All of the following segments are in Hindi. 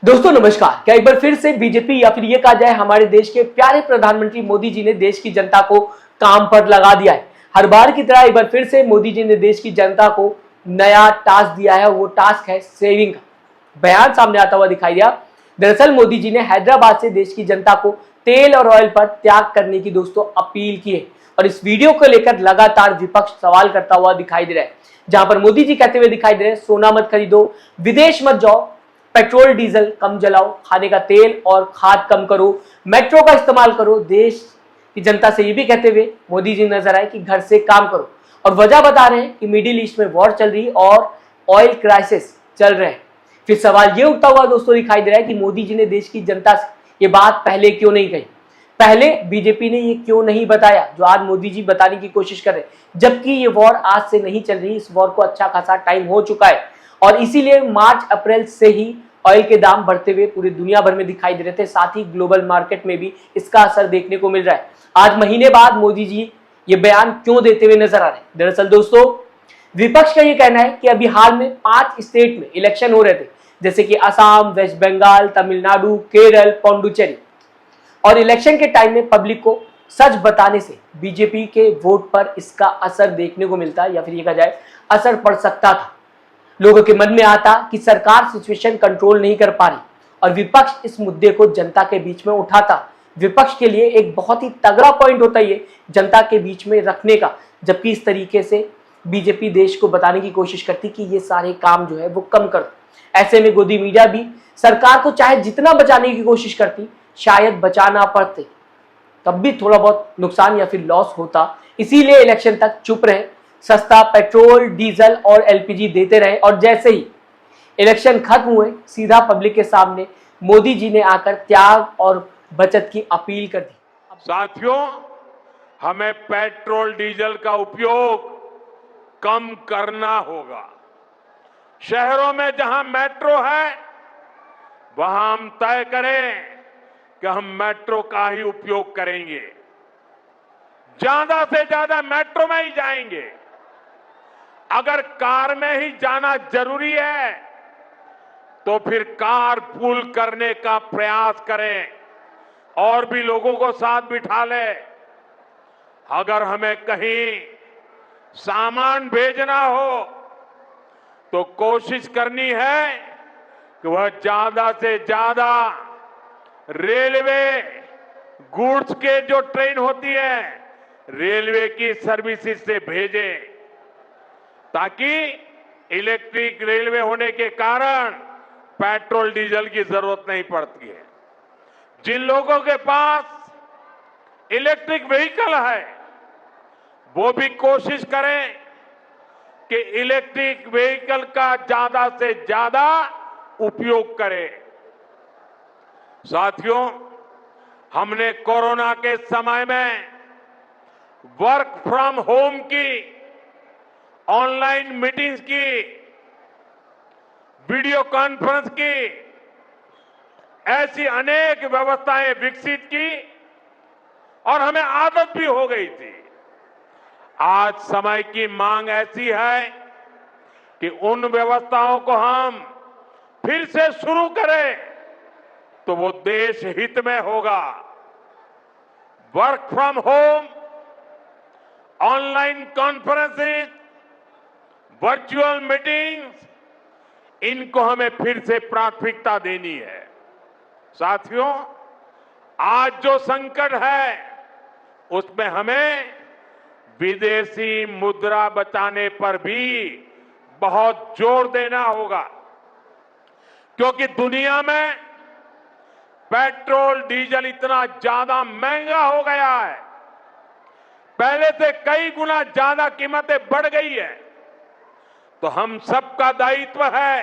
दोस्तों नमस्कार। क्या एक बार फिर से बीजेपी या फिर ये कहा जाए हमारे देश के प्यारे प्रधानमंत्री मोदी जी ने देश की जनता को काम पर लगा दिया है। हर बार की तरह एक बार फिर से मोदी जी ने देश की जनता को नया टास्क दिया है। वो टास्क है सेविंग का। बयान सामने आता हुआ दिखाई दिया। दरअसल मोदी जी ने हैदराबाद से देश की जनता को तेल और ऑयल पर त्याग करने की दोस्तों अपील की है और इस वीडियो को लेकर लगातार विपक्ष सवाल करता हुआ दिखाई दे रहा है। जहां पर मोदी जी कहते हुए दिखाई दे रहे हैं, सोना मत खरीदो, विदेश मत जाओ, पेट्रोल डीजल कम जलाओ, खाने का तेल और खाद कम करो, मेट्रो का इस्तेमाल करो। देश की जनता से ये भी कहते हुए मोदी जी नजर आए कि घर से काम करो और वजह बता रहे हैं कि मिडिल ईस्ट में वॉर चल रही और ऑयल क्राइसिस चल रहे हैं। फिर सवाल ये उठता हुआ दोस्तों दिखाई दे रहा है कि मोदी जी ने देश की जनता से ये बात पहले क्यों नहीं कही, पहले बीजेपी ने ये क्यों नहीं बताया जो आज मोदी जी बताने की कोशिश कर रहे हैं। जबकि ये वॉर आज से नहीं चल रही, इस वॉर को अच्छा खासा टाइम हो चुका है और इसीलिए मार्च अप्रैल से ही ऑयल के दाम बढ़ते हुए पूरी दुनिया भर में दिखाई दे रहे थे। साथ ही ग्लोबल मार्केट में भी इसका असर देखने को मिल रहा है। आज महीने बाद मोदी जी ये बयान क्यों देते हुए नजर आ रहे हैं? दरअसल दोस्तों विपक्ष का ये कहना है कि अभी हाल में 5 स्टेट में इलेक्शन हो रहे थे, जैसे कि असम, वेस्ट बंगाल, तमिलनाडु, केरल, पौंडुचेरी, और इलेक्शन के टाइम में पब्लिक को सच बताने से बीजेपी के वोट पर इसका असर देखने को मिलता है या फिर ये कहा जाए असर पड़ सकता था। लोगों के मन में आता कि सरकार सिचुएशन कंट्रोल नहीं कर पा रही और विपक्ष इस मुद्दे को जनता के बीच में उठाता। विपक्ष के लिए एक बहुत ही तगड़ा पॉइंट होता है ये जनता के बीच में रखने का, जबकि इस तरीके से बीजेपी देश को बताने की कोशिश करती कि ये सारे काम जो है वो कम कर दो। ऐसे में गोदी मीडिया भी सरकार को चाहे जितना बचाने की कोशिश करती, शायद बचा ना पाते, तब भी थोड़ा बहुत नुकसान या फिर लॉस होता। इसीलिए इलेक्शन तक चुप रहे, सस्ता पेट्रोल, डीजल और एलपीजी देते रहे और जैसे ही इलेक्शन खत्म हुए सीधा पब्लिक के सामने मोदी जी ने आकर त्याग और बचत की अपील कर दी। साथियों, हमें पेट्रोल डीजल का उपयोग कम करना होगा। शहरों में जहां मेट्रो है वहां हम तय करें कि हम मेट्रो का ही उपयोग करेंगे, ज्यादा से ज्यादा मेट्रो में ही जाएंगे। अगर कार में ही जाना जरूरी है तो फिर कार पूल करने का प्रयास करें और भी लोगों को साथ बिठा लें। अगर हमें कहीं सामान भेजना हो तो कोशिश करनी है कि वह ज्यादा से ज्यादा रेलवे गुड्स के जो ट्रेन होती है रेलवे की सर्विसेज से भेजें, ताकि इलेक्ट्रिक रेलवे होने के कारण पेट्रोल डीजल की जरूरत नहीं पड़ती है। जिन लोगों के पास इलेक्ट्रिक व्हीकल है वो भी कोशिश करें कि इलेक्ट्रिक व्हीकल का ज्यादा से ज्यादा उपयोग करें। साथियों, हमने कोरोना के समय में वर्क फ्रॉम होम की, ऑनलाइन मीटिंग्स की, वीडियो कॉन्फ्रेंस की, ऐसी अनेक व्यवस्थाएं विकसित की और हमें आदत भी हो गई थी। आज समय की मांग ऐसी है कि उन व्यवस्थाओं को हम फिर से शुरू करें तो वो देश हित में होगा। Work from home, online conferences, virtual meetings, इनको हमें फिर से प्राथमिकता देनी है। साथियों, आज जो संकट है उसमें हमें विदेशी मुद्रा बचाने पर भी बहुत जोर देना होगा, क्योंकि दुनिया में पेट्रोल डीजल इतना ज्यादा महंगा हो गया है, पहले से कई गुना ज्यादा कीमतें बढ़ गई है। तो हम सबका दायित्व है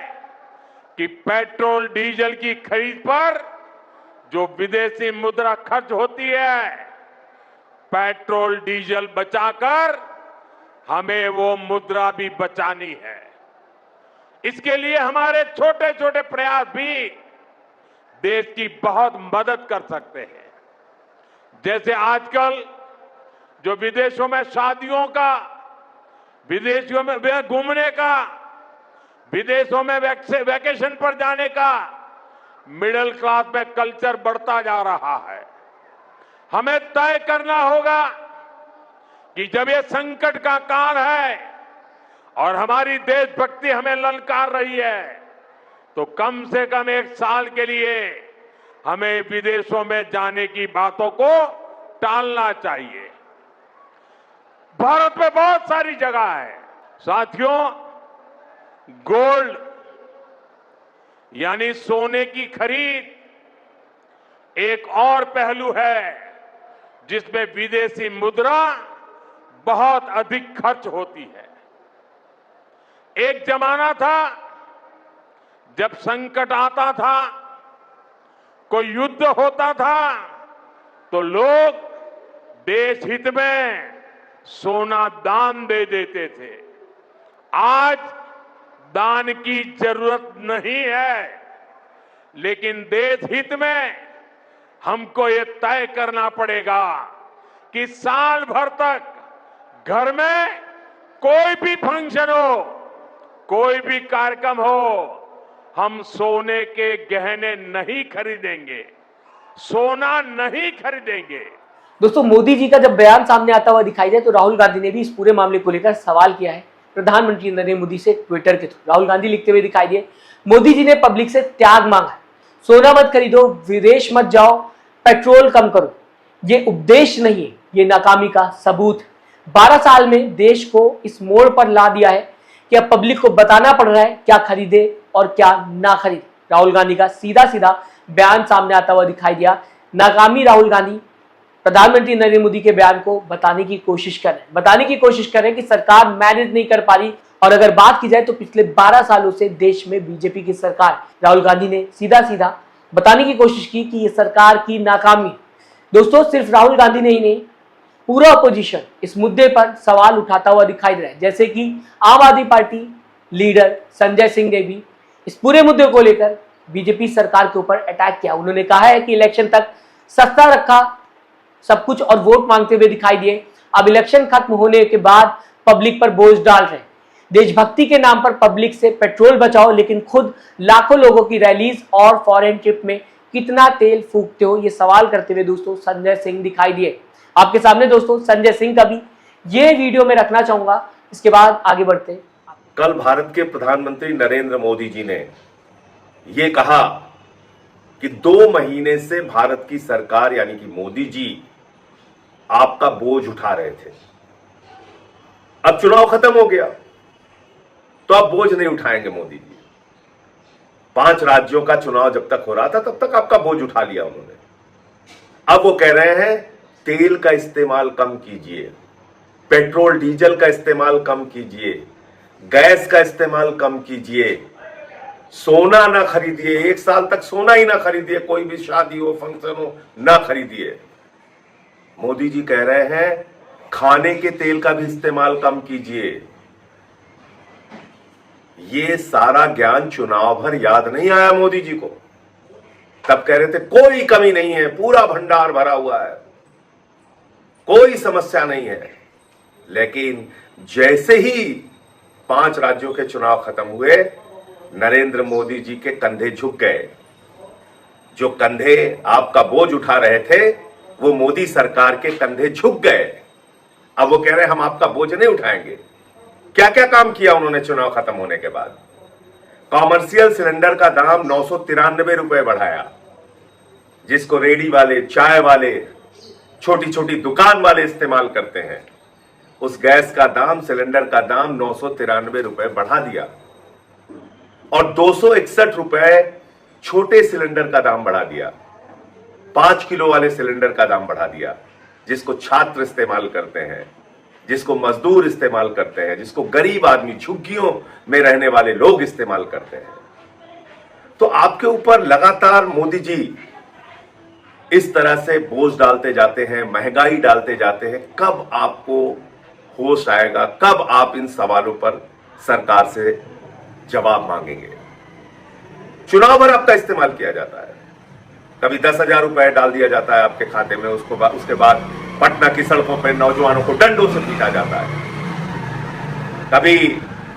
कि पेट्रोल डीजल की खरीद पर जो विदेशी मुद्रा खर्च होती है, पेट्रोल डीजल बचाकर हमें वो मुद्रा भी बचानी है। इसके लिए हमारे छोटे छोटे प्रयास भी देश की बहुत मदद कर सकते हैं। जैसे आजकल जो विदेशों में शादियों का, विदेशों में घूमने का, विदेशों में वैकेशन पर जाने का मिडिल क्लास में कल्चर बढ़ता जा रहा है। हमें तय करना होगा कि जब ये संकट का काल है और हमारी देशभक्ति हमें ललकार रही है, तो कम से कम 1 साल के लिए हमें विदेशों में जाने की बातों को टालना चाहिए। भारत में बहुत सारी जगह है। साथियों, गोल्ड यानी सोने की खरीद एक और पहलू है जिसमें विदेशी मुद्रा बहुत अधिक खर्च होती है। एक जमाना था जब संकट आता था, कोई युद्ध होता था, तो लोग देश हित में सोना दान दे देते थे। आज दान की जरूरत नहीं है, लेकिन देश हित में हमको ये तय करना पड़ेगा कि साल भर तक घर में कोई भी फंक्शन हो, कोई भी कार्यक्रम हो, हम सोने के गहने नहीं खरीदेंगे, सोना नहीं खरीदेंगे। दोस्तों, मोदी जी का जब बयान सामने आता हुआ दिखाई दे तो राहुल गांधी ने भी इस पूरे मामले को लेकर सवाल किया है प्रधानमंत्री नरेंद्र मोदी से ट्विटर के थ्रू। राहुल गांधी लिखते हुए दिखाई दिए, मोदी जी ने पब्लिक से त्याग मांगा है, सोना मत खरीदो, विदेश मत जाओ, पेट्रोल कम करो। ये उपदेश नहीं है, ये नाकामी का सबूत है। 12 साल में देश को इस मोड़ पर ला दिया है कि अब पब्लिक को बताना पड़ रहा है क्या खरीदे और क्या ना खरीदे। राहुल गांधी का सीधा सीधा बयान सामने आता हुआ दिखाई दिया। नाकामी राहुल गांधी प्रधानमंत्री नरेंद्र मोदी के बयान को बताने की कोशिश कर रहे हैं कि सरकार मैनेज नहीं कर पा रही। और अगर बात की जाए तो पिछले 12 सालों से देश में बीजेपी की सरकार, राहुल गांधी ने सीधा सीधा बताने की कोशिश की कि ये सरकार की नाकामी। दोस्तों, सिर्फ राहुल गांधी ने ही नहीं, पूरा अपोजिशन इस मुद्दे पर सवाल उठाता हुआ दिखाई दे रहा है। जैसे कि आम आदमी पार्टी लीडर संजय सिंह ने भी इस पूरे मुद्दे को लेकर बीजेपी सरकार के ऊपर अटैक किया। उन्होंने कहा है कि इलेक्शन तक सस्ता रखा सब कुछ और वोट मांगते हुए दिखाई दिए। अब इलेक्शन खत्म होने के बाद पब्लिक पर बोझ डाल रहे हैं। देशभक्ति के नाम पर पब्लिक से पेट्रोल बचाओ, लेकिन खुद लाखों लोगों की रैलीज और फॉरेन ट्रिप में कितना तेल फूकते हो, ये सवाल करते हुए दोस्तों संजय सिंह दिखाई दिए। आपके सामने दोस्तों संजय सिंह का भी ये वीडियो में रखना चाहूंगा, इसके बाद आगे बढ़ते हैं। कल भारत के प्रधानमंत्री नरेंद्र मोदी जी ने ये कहा कि 2 महीने से भारत की सरकार यानी कि मोदी जी आपका बोझ उठा रहे थे। अब चुनाव खत्म हो गया तो अब बोझ नहीं उठाएंगे मोदी जी। 5 राज्यों का चुनाव जब तक हो रहा था तब तक आपका बोझ उठा लिया उन्होंने। अब वो कह रहे हैं तेल का इस्तेमाल कम कीजिए, पेट्रोल डीजल का इस्तेमाल कम कीजिए, गैस का इस्तेमाल कम कीजिए, सोना ना खरीदिए, 1 साल तक सोना ही ना खरीदिए, कोई भी शादी हो फंक्शन हो ना खरीदिए। मोदी जी कह रहे हैं खाने के तेल का भी इस्तेमाल कम कीजिए। ये सारा ज्ञान चुनाव भर याद नहीं आया मोदी जी को। तब कह रहे थे कोई कमी नहीं है, पूरा भंडार भरा हुआ है, कोई समस्या नहीं है। लेकिन जैसे ही 5 राज्यों के चुनाव खत्म हुए, नरेंद्र मोदी जी के कंधे झुक गए। जो कंधे आपका बोझ उठा रहे थे वो मोदी सरकार के कंधे झुक गए। अब वो कह रहे हैं हम आपका बोझ नहीं उठाएंगे। क्या क्या काम किया उन्होंने चुनाव खत्म होने के बाद? कॉमर्शियल सिलेंडर का दाम 993 रुपए बढ़ाया, जिसको रेडी वाले, चाय वाले, छोटी छोटी दुकान वाले इस्तेमाल करते हैं। उस गैस का दाम, सिलेंडर का दाम 993 रुपए बढ़ा दिया और 261 रुपए छोटे सिलेंडर का दाम बढ़ा दिया। 5 किलो वाले सिलेंडर का दाम बढ़ा दिया, जिसको छात्र इस्तेमाल करते हैं, जिसको मजदूर इस्तेमाल करते हैं, जिसको गरीब आदमी, झुग्गियों में रहने वाले लोग इस्तेमाल करते हैं। तो आपके ऊपर लगातार मोदी जी इस तरह से बोझ डालते जाते हैं, महंगाई डालते जाते हैं। कब आपको होश आएगा? कब आप इन सवालों पर सरकार से जवाब मांगेंगे? चुनाव भर आपका इस्तेमाल किया जाता है। कभी 10,000 रुपए डाल दिया जाता है आपके खाते में, उसके बाद पटना की सड़कों पर नौजवानों को डंडों से पीटा जाता है। कभी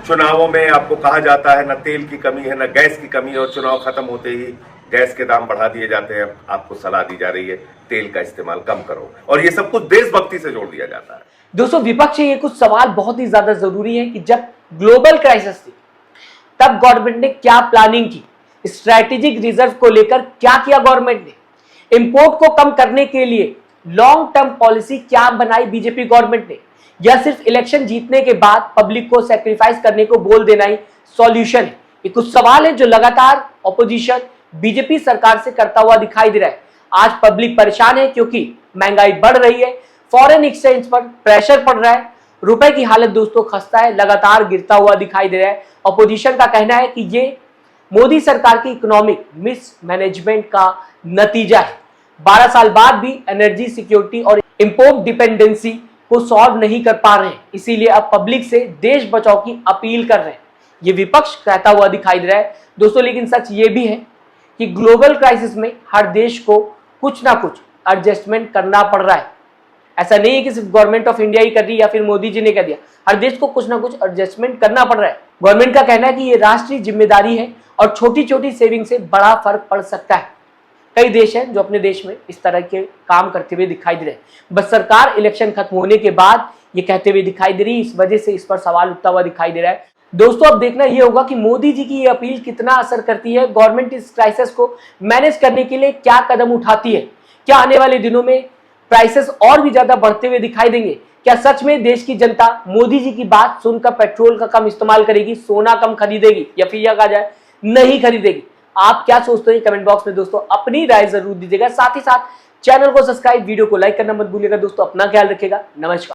चुनावों में आपको कहा जाता है न तेल की कमी है न गैस की कमी है, और चुनाव खत्म होते ही गैस के दाम बढ़ा दिए जाते हैं, आपको सलाह दी जा रही है तेल का इस्तेमाल कम करो, और ये सब कुछ देशभक्ति से जोड़ दिया जाता है। दोस्तों, विपक्ष से ये कुछ सवाल बहुत ही ज्यादा जरूरी है कि जब ग्लोबल क्राइसिस थी तब गवर्नमेंट ने क्या प्लानिंग की, स्ट्रैटेजिक रिजर्व को लेकर क्या किया गवर्नमेंट ने, इंपोर्ट को कम करने के लिए लॉन्ग टर्म पॉलिसी क्या बनाई बीजेपी गवर्नमेंट ने, या सिर्फ इलेक्शन जीतने के बाद पब्लिक को सैक्रिफाइस करने को बोल देना ही सॉल्यूशन है। ये कुछ सवाल है जो लगातार ऑपोजिशन बीजेपी सरकार से करता हुआ दिखाई दे रहा है। आज पब्लिक परेशान है क्योंकि महंगाई बढ़ रही है, फॉरेन एक्सचेंज पर प्रेशर पड़ रहा है, रुपए की हालत दोस्तों खस्ता है, लगातार गिरता हुआ दिखाई दे रहा है। ऑपोजिशन का कहना है कि ये मोदी सरकार की इकोनॉमिक मिसमैनेजमेंट का नतीजा है। 12 साल बाद भी एनर्जी सिक्योरिटी और इंपोर्ट डिपेंडेंसी को सॉल्व नहीं कर पा रहे हैं, इसीलिए अब पब्लिक से देश बचाओ की अपील कर रहे हैं। ये विपक्ष कहता हुआ दिखाई दे रहा है दोस्तों, लेकिन सच ये भी है कि ग्लोबल क्राइसिस में हर देश को कुछ ना कुछ एडजस्टमेंट करना पड़ रहा है। ऐसा नहीं है कि सिर्फ गवर्नमेंट ऑफ इंडिया ही कर रही है या फिर मोदी जी ने कह दिया, हर देश को कुछ ना कुछ एडजस्टमेंट करना पड़ रहा है। गवर्नमेंट का कहना है कि ये राष्ट्रीय जिम्मेदारी है और छोटी छोटी सेविंग से बड़ा फर्क पड़ सकता है। कई देश हैं जो अपने देश में इस तरह के काम करते हुए दिखाई दे रहे हैं, बस सरकार इलेक्शन खत्म होने के बाद ये कहते हुए दिखाई दे रही है, इस वजह से इस पर सवाल उठता हुआ दिखाई दे रहा है। दोस्तों, अब देखना यह होगा कि मोदी जी की ये अपील कितना असर करती है, गवर्नमेंट इस क्राइसिस को मैनेज करने के लिए क्या कदम उठाती है। क्या आने वाले दिनों में प्राइसेस और भी ज्यादा बढ़ते हुए दिखाई देंगे? क्या सच में देश की जनता मोदी जी की बात सुनकर पेट्रोल का कम इस्तेमाल करेगी, सोना कम खरीदेगी, या फिर यह कहा जाए नहीं खरीदेगी? आप क्या सोचते हैं कमेंट बॉक्स में दोस्तों अपनी राय जरूर दीजिएगा। साथ ही साथ चैनल को सब्सक्राइब, वीडियो को लाइक करना मत भूलिएगा। दोस्तों, अपना ख्याल रखिएगा। नमस्कार।